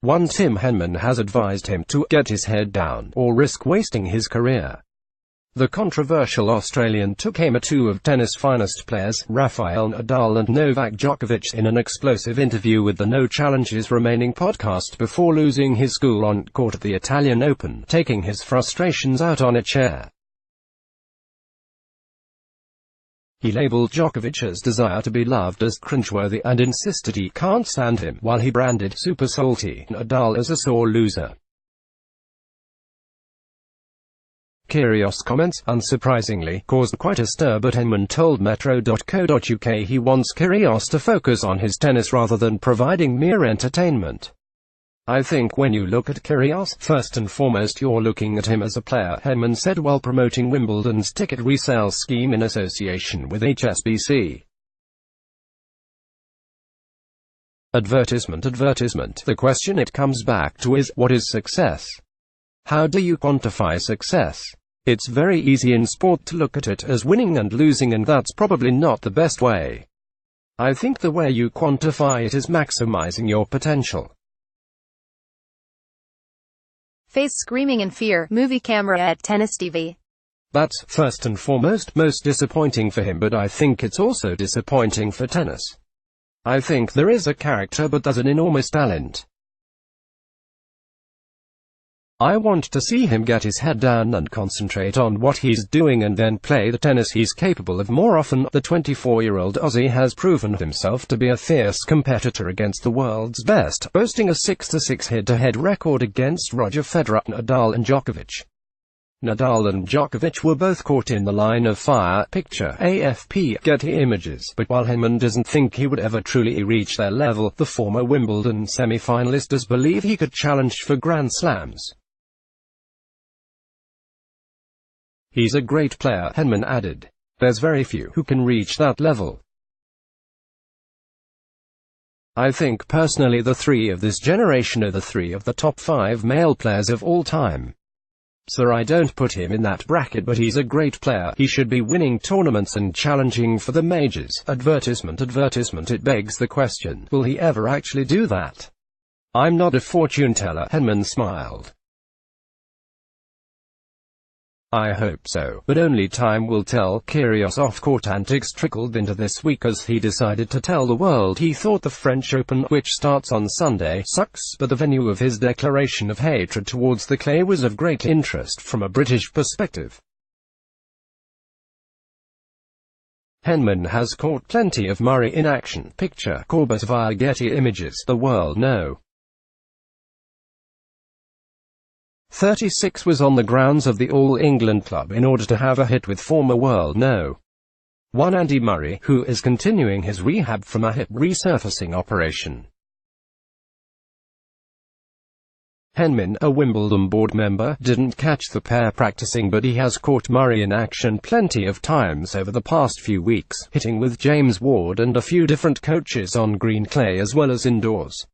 One Tim Henman has advised him to get his head down, or risk wasting his career. The controversial Australian took aim at two of tennis' finest players, Rafael Nadal and Novak Djokovic, in an explosive interview with the No Challenges Remaining podcast before losing his cool on court at the Italian Open, taking his frustrations out on a chair. He labeled Djokovic's desire to be loved as cringeworthy and insisted he can't stand him, while he branded super salty Nadal as a sore loser. Kyrgios' comments, unsurprisingly, caused quite a stir, but Henman told Metro.co.uk he wants Kyrgios to focus on his tennis rather than providing mere entertainment. "I think when you look at Kyrgios, first and foremost you're looking at him as a player," Henman said while promoting Wimbledon's ticket resale scheme in association with HSBC. Advertisement. The question it comes back to is, what is success? How do you quantify success? It's very easy in sport to look at it as winning and losing, and that's probably not the best way. I think the way you quantify it is maximizing your potential. Face screaming in fear, movie camera at tennis TV. That's, first and foremost, most disappointing for him, but I think it's also disappointing for tennis. I think there is a character, but there's an enormous talent. I want to see him get his head down and concentrate on what he's doing and then play the tennis he's capable of more often. The 24-year-old Aussie has proven himself to be a fierce competitor against the world's best, boasting a 6-6 head-to-head record against Roger Federer, Nadal and Djokovic. Nadal and Djokovic were both caught in the line of fire. Picture AFP Getty Images. But while Henman doesn't think he would ever truly reach their level, the former Wimbledon semi-finalist does believe he could challenge for Grand Slams. "He's a great player," Henman added. "There's very few who can reach that level. I think personally the three of this generation are the three of the top 5 male players of all time. So I don't put him in that bracket, but he's a great player. He should be winning tournaments and challenging for the majors." Advertisement. It begs the question, will he ever actually do that? "I'm not a fortune teller," Henman smiled. "I hope so, but only time will tell." Kyrgios' off-court antics trickled into this week as he decided to tell the world he thought the French Open, which starts on Sunday, sucks, but the venue of his declaration of hatred towards the clay was of great interest from a British perspective. Henman has caught plenty of Murray in action. Picture Corbett via Getty Images. The world No. 36 was on the grounds of the All England Club in order to have a hit with former world No. 1 Andy Murray, who is continuing his rehab from a hip resurfacing operation. Henman, a Wimbledon board member, didn't catch the pair practicing, but he has caught Murray in action plenty of times over the past few weeks, hitting with James Ward and a few different coaches on green clay as well as indoors.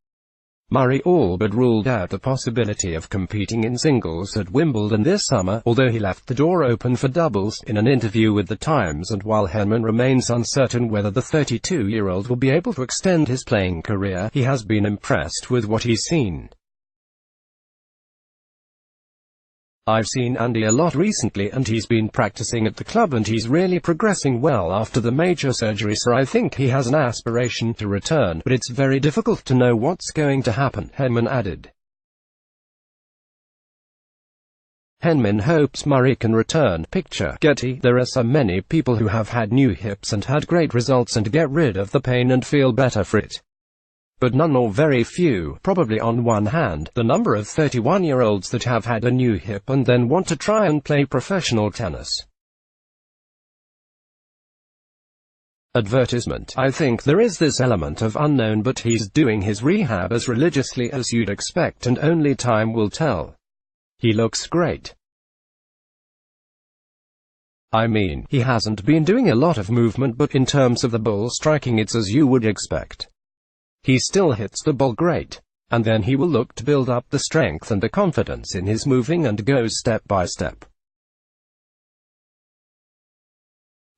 Murray all but ruled out the possibility of competing in singles at Wimbledon this summer, although he left the door open for doubles, in an interview with The Times. And while Henman remains uncertain whether the 32-year-old will be able to extend his playing career, he has been impressed with what he's seen. "I've seen Andy a lot recently, and he's been practicing at the club and he's really progressing well after the major surgery, so I think he has an aspiration to return, but it's very difficult to know what's going to happen," Henman added. Henman hopes Murray can return. Picture Getty. There are so many people who have had new hips and had great results and get rid of the pain and feel better for it. But none or very few, probably on one hand, the number of 31-year-olds that have had a new hip and then want to try and play professional tennis. Advertisement. I think there is this element of unknown, but he's doing his rehab as religiously as you'd expect, and only time will tell. He looks great. I mean, he hasn't been doing a lot of movement, but in terms of the ball striking, it's as you would expect. He still hits the ball great. And then he will look to build up the strength and the confidence in his moving and goes step by step.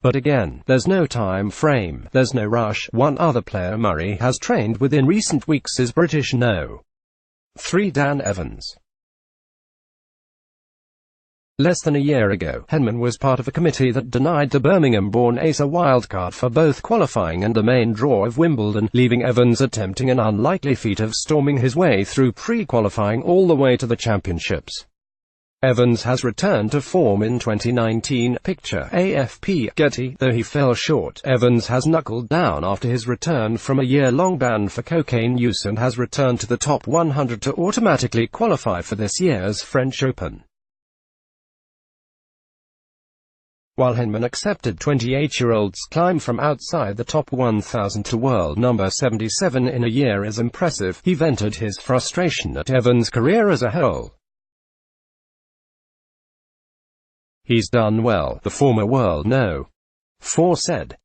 But again, there's no time frame, there's no rush. One other player Murray has trained with in recent weeks is British No. 3. Dan Evans. Less than a year ago, Henman was part of a committee that denied the Birmingham-born ace a wildcard for both qualifying and the main draw of Wimbledon, leaving Evans attempting an unlikely feat of storming his way through pre-qualifying all the way to the championships. Evans has returned to form in 2019, picture AFP Getty. Though he fell short, Evans has knuckled down after his return from a year-long ban for cocaine use and has returned to the top 100 to automatically qualify for this year's French Open. While Henman accepted 28-year-old's climb from outside the top 1,000 to world number 77 in a year is impressive, he vented his frustration at Evans' career as a whole. "He's done well," the former world no. 4 said.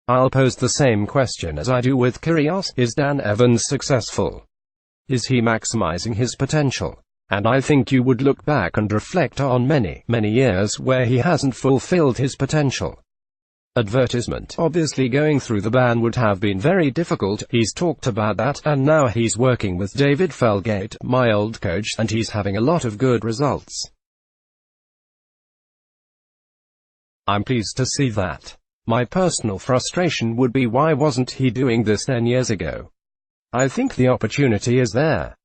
"I'll pose the same question as I do with Kyrgios. Is Dan Evans successful? Is he maximizing his potential? And I think you would look back and reflect on many years where he hasn't fulfilled his potential. Advertisement. Obviously going through the ban would have been very difficult, he's talked about that, and now he's working with David Felgate, my old coach, and he's having a lot of good results. I'm pleased to see that. My personal frustration would be, why wasn't he doing this 10 years ago? I think the opportunity is there.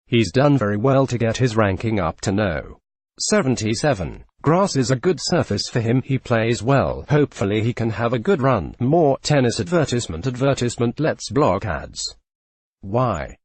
He's done very well to get his ranking up to no. 77. Grass is a good surface for him, he plays well, hopefully he can have a good run." More tennis advertisement. Let's block ads. Why?